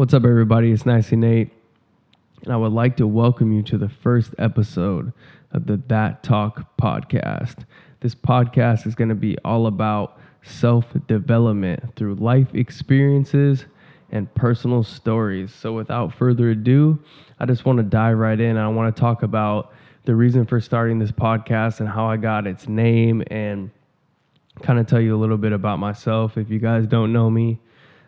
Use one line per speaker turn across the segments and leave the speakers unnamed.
What's up, everybody? It's Nicey Nate, and I would like to welcome you to the first episode of the That Talk podcast. This podcast is going to be all about self-development through life experiences and personal stories. So without further ado, I just want to dive right in, and I want to talk about the reason for starting this podcast and how I got its name, and kind of tell you a little bit about myself. If you guys don't know me,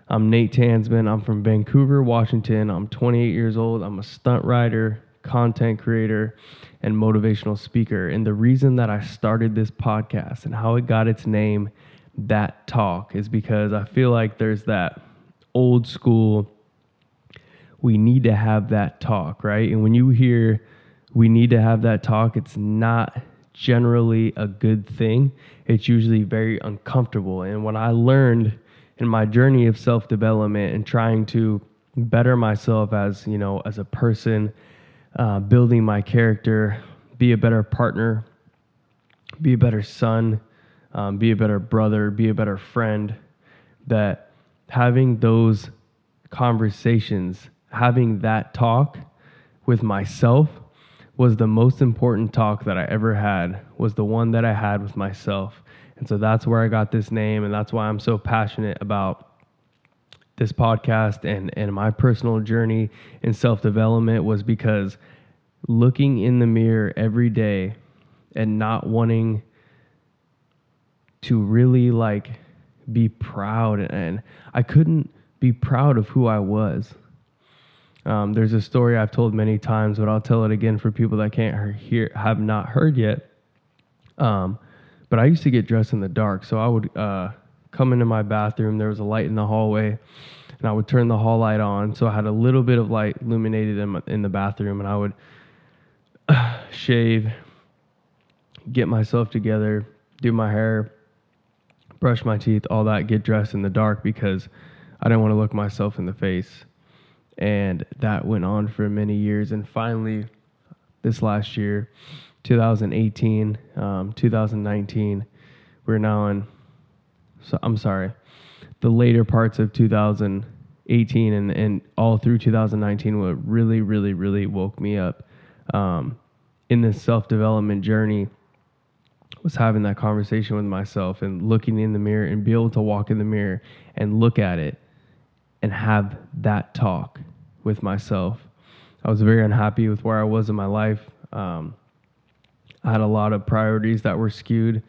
I'm Nate Tansman. I'm from Vancouver, Washington. I'm 28 years old. I'm a stunt rider, content creator, and motivational speaker. And the reason that I started this podcast and how it got its name, That Talk, is because I feel like there's that old school, we need to have that talk, right? And when you hear we need to have that talk, it's not generally a good thing. It's usually very uncomfortable. And what I learned in my journey of self-development and trying to better myself as a person, building my character, be a better partner, be a better son, be a better brother, be a better friend, that having those conversations, having that talk with myself was the most important talk that I ever had, was the one that I had with myself. And so that's where I got this name, and that's why I'm so passionate about this podcast and my personal journey in self-development, was because looking in the mirror every day and not wanting to really be proud, and I couldn't be proud of who I was. There's a story I've told many times, but I'll tell it again for people that have not heard yet. But I used to get dressed in the dark. So I would come into my bathroom. There was a light in the hallway, and I would turn the hall light on. So I had a little bit of light illuminated in the bathroom, and I would shave, get myself together, do my hair, brush my teeth, all that, get dressed in the dark because I didn't want to look myself in the face. And that went on for many years. And finally, this last year, 2018, 2019, we're now in, the later parts of 2018 and all through 2019, what really, really, really woke me up in this self-development journey was having that conversation with myself and looking in the mirror and be able to walk in the mirror and look at it and have that talk with myself. I was very unhappy with where I was in my life. I had a lot of priorities that were skewed.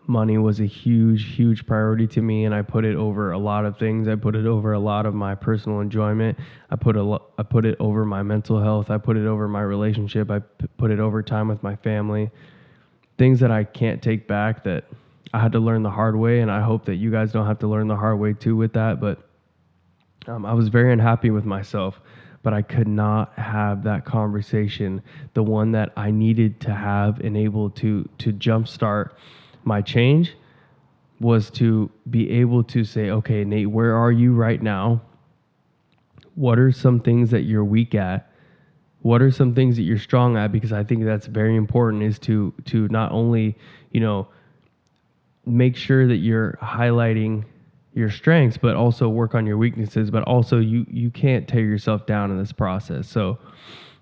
Money was a huge, huge priority to me, and I put it over a lot of things. I put it over a lot of my personal enjoyment. I put it over my mental health. I put it over my relationship. I put it over time with my family. Things that I can't take back, that I had to learn the hard way, and I hope that you guys don't have to learn the hard way too with that. But I was very unhappy with myself. But I could not have that conversation, the one that I needed to have and able to jumpstart my change, was to be able to say, okay, Nate, where are you right now? What are some things that you're weak at? What are some things that you're strong at? Because I think that's very important, is to not only, make sure that you're highlighting your strengths, but also work on your weaknesses. But also you can't tear yourself down in this process. So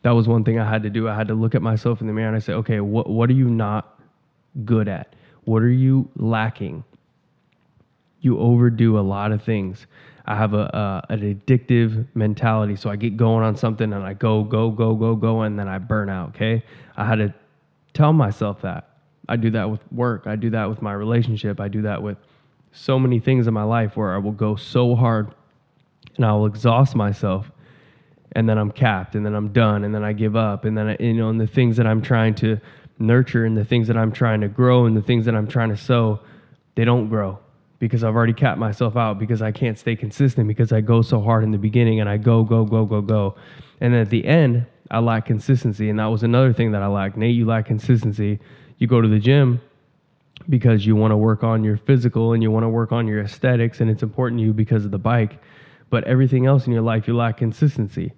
that was one thing I had to do. I had to look at myself in the mirror and I said, okay, what are you not good at? What are you lacking? You overdo a lot of things. I have an addictive mentality. So I get going on something and I go, and then I burn out. Okay. I had to tell myself that. I do that with work. I do that with my relationship. I do that with so many things in my life, where I will go so hard and I will exhaust myself, and then I'm capped, and then I'm done, and then I give up, and then and the things that I'm trying to nurture, and the things that I'm trying to grow, and the things that I'm trying to sow, they don't grow because I've already capped myself out, because I can't stay consistent, because I go so hard in the beginning and I go, and then at the end I lack consistency. And that was another thing that I lacked. Nate, you lack consistency. You go to the gym because you want to work on your physical and you want to work on your aesthetics, and it's important to you because of the bike. But everything else in your life, you lack consistency.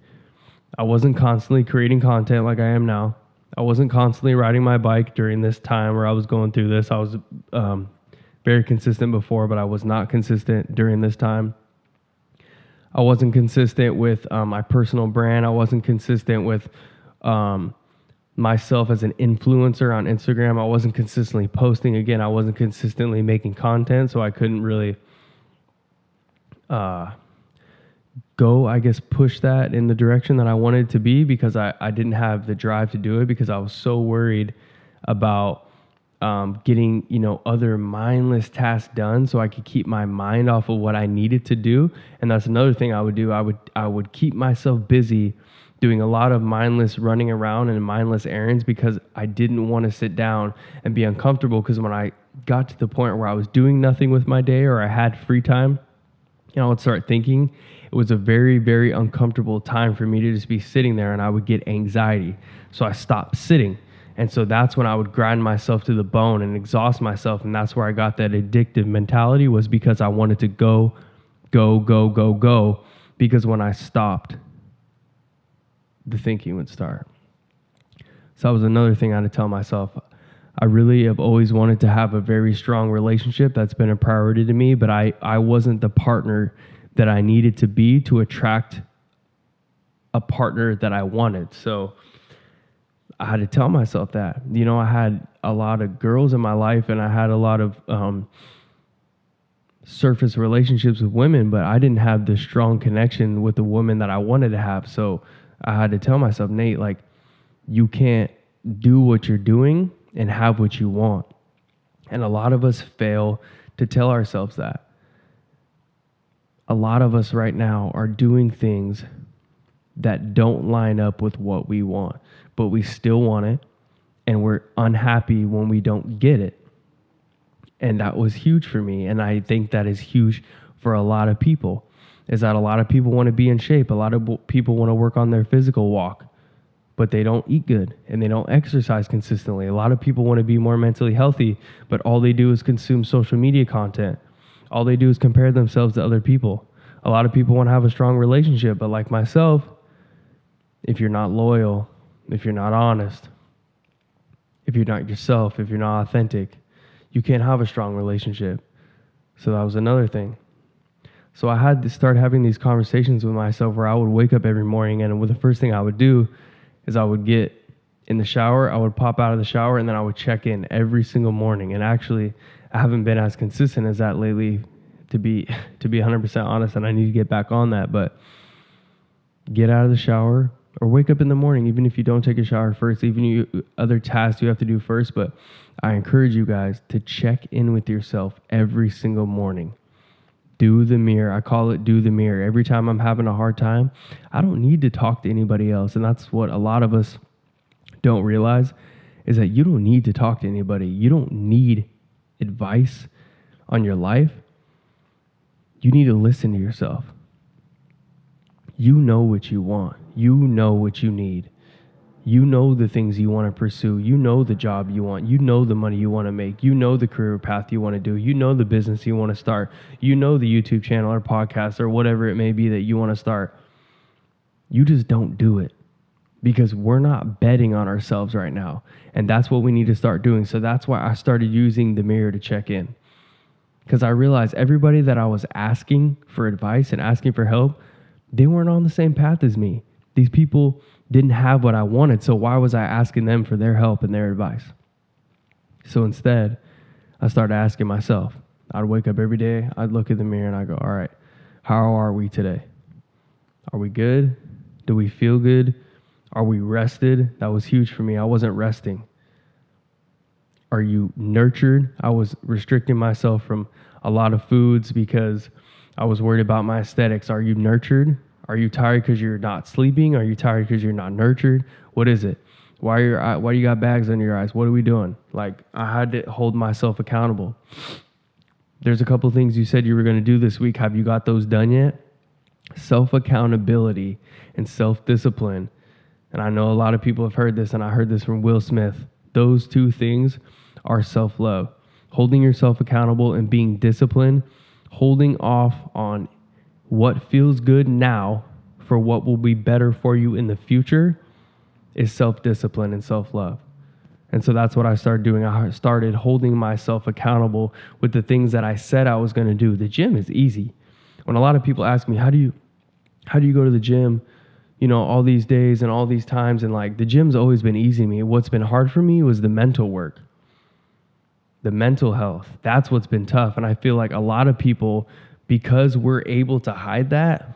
I wasn't constantly creating content like I am now. I wasn't constantly riding my bike during this time where I was going through this. I was very consistent before, but I was not consistent during this time. I wasn't consistent with my personal brand. I wasn't consistent with myself as an influencer on Instagram. I wasn't consistently posting. Again, I wasn't consistently making content, so I couldn't really push that in the direction that I wanted to be, because I didn't have the drive to do it, because I was so worried about getting, other mindless tasks done so I could keep my mind off of what I needed to do. And that's another thing I would do. I would keep myself busy doing a lot of mindless running around and mindless errands, because I didn't want to sit down and be uncomfortable. Because when I got to the point where I was doing nothing with my day, or I had free time, I would start thinking. It was a very, very uncomfortable time for me to just be sitting there, and I would get anxiety. So I stopped sitting. And so that's when I would grind myself to the bone and exhaust myself. And that's where I got that addictive mentality, was because I wanted to go. Because when I stopped, the thinking would start. So that was another thing I had to tell myself. I really have always wanted to have a very strong relationship. That's been a priority to me, but I wasn't the partner that I needed to be to attract a partner that I wanted. So I had to tell myself that. I had a lot of girls in my life, and I had a lot of surface relationships with women, but I didn't have the strong connection with the woman that I wanted to have. So I had to tell myself, Nate, like, you can't do what you're doing and have what you want. And a lot of us fail to tell ourselves that. A lot of us right now are doing things that don't line up with what we want, but we still want it, and we're unhappy when we don't get it. And that was huge for me, and I think that is huge for a lot of people, is that a lot of people want to be in shape. A lot of people want to work on their physical walk, but they don't eat good and they don't exercise consistently. A lot of people want to be more mentally healthy, but all they do is consume social media content. All they do is compare themselves to other people. A lot of people want to have a strong relationship, but like myself, if you're not loyal, if you're not honest, if you're not yourself, if you're not authentic, you can't have a strong relationship. So that was another thing. So I had to start having these conversations with myself, where I would wake up every morning, and the first thing I would do is I would get in the shower. I would pop out of the shower, and then I would check in every single morning. And actually, I haven't been as consistent as that lately, to be 100% honest, and I need to get back on that. But get out of the shower, or wake up in the morning, even if you don't take a shower first, even other tasks you have to do first. But I encourage you guys to check in with yourself every single morning. Do the mirror. I call it do the mirror. Every time I'm having a hard time, I don't need to talk to anybody else. And that's what a lot of us don't realize, is that you don't need to talk to anybody. You don't need advice on your life. You need to listen to yourself. You know what you want. You know what you need. You know the things you want to pursue. You know the job you want. You know the money you want to make. You know the career path you want to do. You know the business you want to start. You know the YouTube channel or podcast or whatever it may be that you want to start. You just don't do it, because we're not betting on ourselves right now. And that's what we need to start doing. So that's why I started using the mirror to check in, because I realized everybody that I was asking for advice and asking for help, they weren't on the same path as me. These people didn't have what I wanted, so why was I asking them for their help and their advice? So instead, I started asking myself. I'd wake up every day, I'd look in the mirror, and I'd go, all right, how are we today? Are we good? Do we feel good? Are we rested? That was huge for me. I wasn't resting. Are you nurtured? I was restricting myself from a lot of foods because I was worried about my aesthetics. Are you nurtured? Are you tired because you're not sleeping? Are you tired because you're not nurtured? What is it? Why do you got bags under your eyes? What are we doing? Like, I had to hold myself accountable. There's a couple things you said you were going to do this week. Have you got those done yet? Self-accountability and self-discipline. And I know a lot of people have heard this, and I heard this from Will Smith. Those two things are self-love. Holding yourself accountable and being disciplined, holding off on what feels good now for what will be better for you in the future, is self-discipline and self-love. And so that's what I started doing. I started holding myself accountable with the things that I said I was going to do. The gym is easy. When a lot of people ask me, how do you how do you go to the gym, all these days and all these times? And like the gym's always been easy to me. What's been hard for me was the mental work, the mental health. That's what's been tough. And I feel like a lot of people, because we're able to hide that,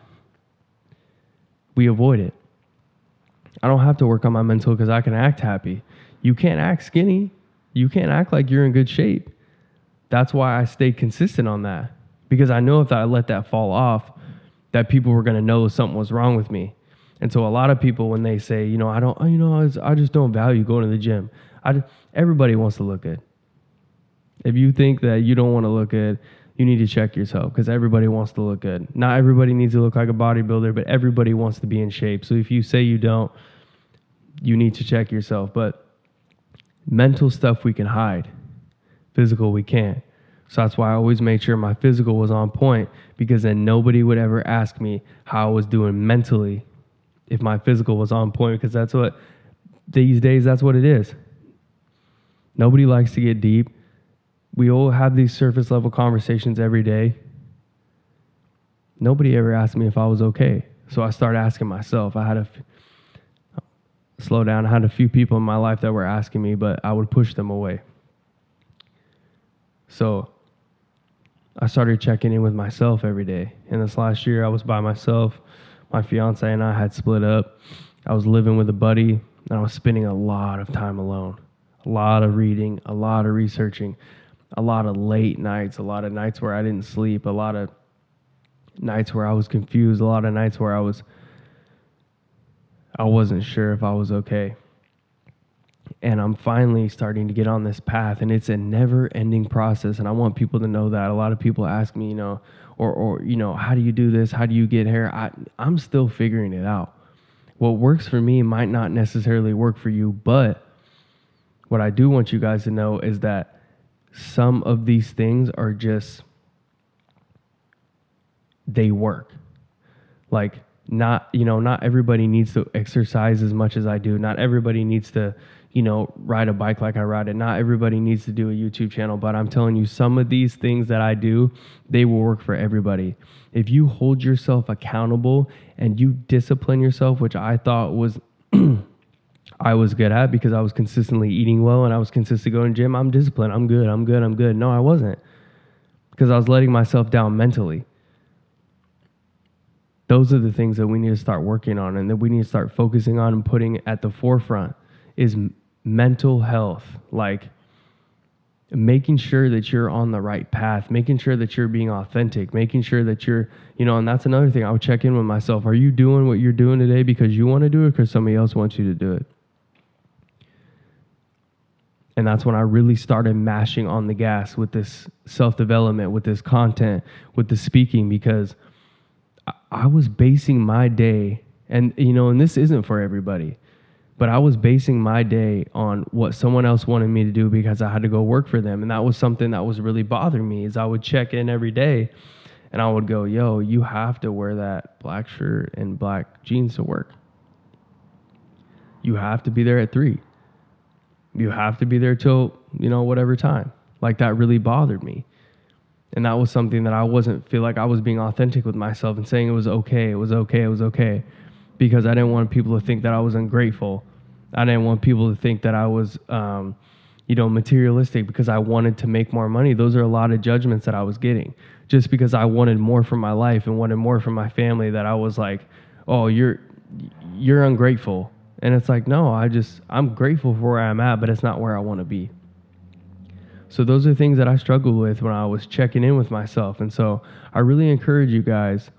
we avoid it. I don't have to work on my mental because I can act happy. You can't act skinny. You can't act like you're in good shape. That's why I stay consistent on that, because I know if I let that fall off, that people were going to know something was wrong with me. And so a lot of people, when they say, I just don't value going to the gym. Everybody wants to look good. If you think that you don't want to look good, you need to check yourself, because everybody wants to look good. Not everybody needs to look like a bodybuilder, but everybody wants to be in shape. So if you say you don't, you need to check yourself. But mental stuff we can hide. Physical we can't. So that's why I always made sure my physical was on point, because then nobody would ever ask me how I was doing mentally if my physical was on point, because that's what, these days, that's what it is. Nobody likes to get deep. We all have these surface level conversations every day. Nobody ever asked me if I was okay. So I started asking myself. I had to slow down. I had a few people in my life that were asking me, but I would push them away. So I started checking in with myself every day. And this last year, I was by myself. My fiance and I had split up. I was living with a buddy, and I was spending a lot of time alone. A lot of reading, a lot of researching, a lot of late nights, a lot of nights where I didn't sleep, a lot of nights where I was confused, a lot of nights where I wasn't sure if I was okay. And I'm finally starting to get on this path, and it's a never-ending process. And I want people to know that. A lot of people ask me, how do you do this? How do you get hair? I'm still figuring it out. What works for me might not necessarily work for you, but what I do want you guys to know is that some of these things are just, they work. Like, not everybody needs to exercise as much as I do. Not everybody needs to, ride a bike like I ride it. Not everybody needs to do a YouTube channel, but I'm telling you, some of these things that I do, they will work for everybody. If you hold yourself accountable and you discipline yourself, which I thought was I was good at, because I was consistently eating well and I was consistently going to the gym. I'm disciplined. I'm good. No, I wasn't, because I was letting myself down mentally. Those are the things that we need to start working on, and that we need to start focusing on and putting at the forefront is mental health. Like making sure that you're on the right path, making sure that you're being authentic, making sure that you're, and that's another thing. I would check in with myself. Are you doing what you're doing today because you want to do it, or because somebody else wants you to do it? And that's when I really started mashing on the gas with this self-development, with this content, with the speaking, because I was basing my day, and this isn't for everybody, but I was basing my day on what someone else wanted me to do because I had to go work for them. And that was something that was really bothering me, is I would check in every day and I would go, yo, you have to wear that black shirt and black jeans to work. You have to be there at 3. You have to be there till, whatever time. Like, that really bothered me. And that was something that I wasn't feel like I was being authentic with myself and saying it was okay, because I didn't want people to think that I was ungrateful. I didn't want people to think that I was, materialistic because I wanted to make more money. Those are a lot of judgments that I was getting just because I wanted more from my life and wanted more from my family, that I was like, oh, you're ungrateful. And it's like, no, I'm grateful for where I'm at, but it's not where I want to be. So those are things that I struggled with when I was checking in with myself. And so I really encourage you guys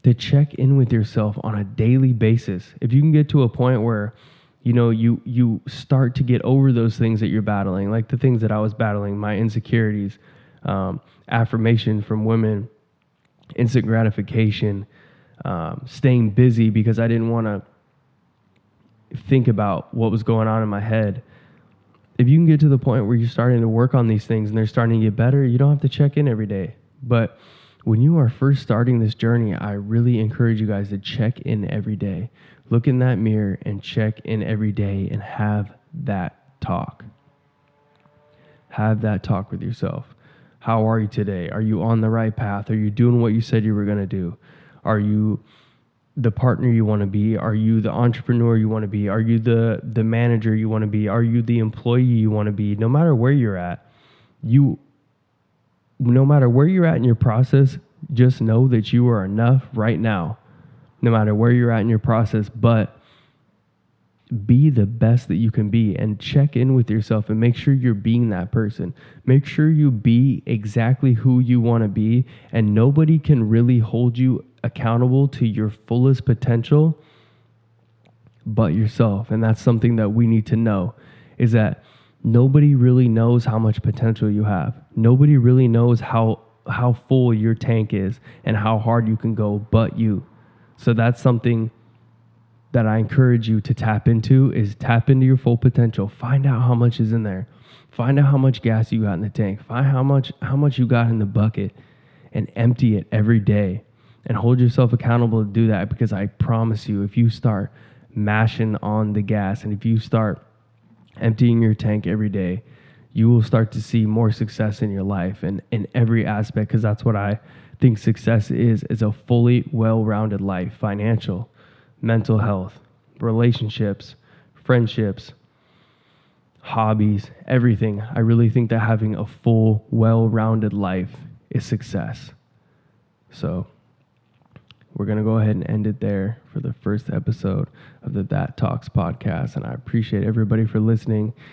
to check in with yourself on a daily basis. If you can get to a point where, you start to get over those things that you're battling, like the things that I was battling, my insecurities, affirmation from women, instant gratification, staying busy because I didn't want to think about what was going on in my head. If you can get to the point where you're starting to work on these things and they're starting to get better, you don't have to check in every day. But when you are first starting this journey, I really encourage you guys to check in every day. Look in that mirror and check in every day and have that talk. Have that talk with yourself. How are you today? Are you on the right path? Are you doing what you said you were going to do? Are you the partner you want to be? Are you the entrepreneur you want to be? Are you the manager you want to be? Are you the employee you want to be? No matter where you're at, no matter where you're at in your process, just know that you are enough right now. No matter where you're at in your process, but be the best that you can be and check in with yourself and make sure you're being that person. Make sure you be exactly who you want to be, and nobody can really hold you accountable to your fullest potential but yourself. And that's something that we need to know, is that nobody really knows how much potential you have. Nobody really knows how full your tank is and how hard you can go but you. So that's something that I encourage you to tap into, is tap into your full potential. Find out how much is in there. Find out how much gas you got in the tank. Find how much you got in the bucket, and empty it every day, and hold yourself accountable to do that. Because I promise you, if you start mashing on the gas and if you start emptying your tank every day, you will start to see more success in your life and in every aspect. Because that's what I think success is a fully well-rounded life: financial, mental health, relationships, friendships, hobbies, everything. I really think that having a full, well-rounded life is success. So we're going to go ahead and end it there for the first episode of the That Talks podcast. And I appreciate everybody for listening.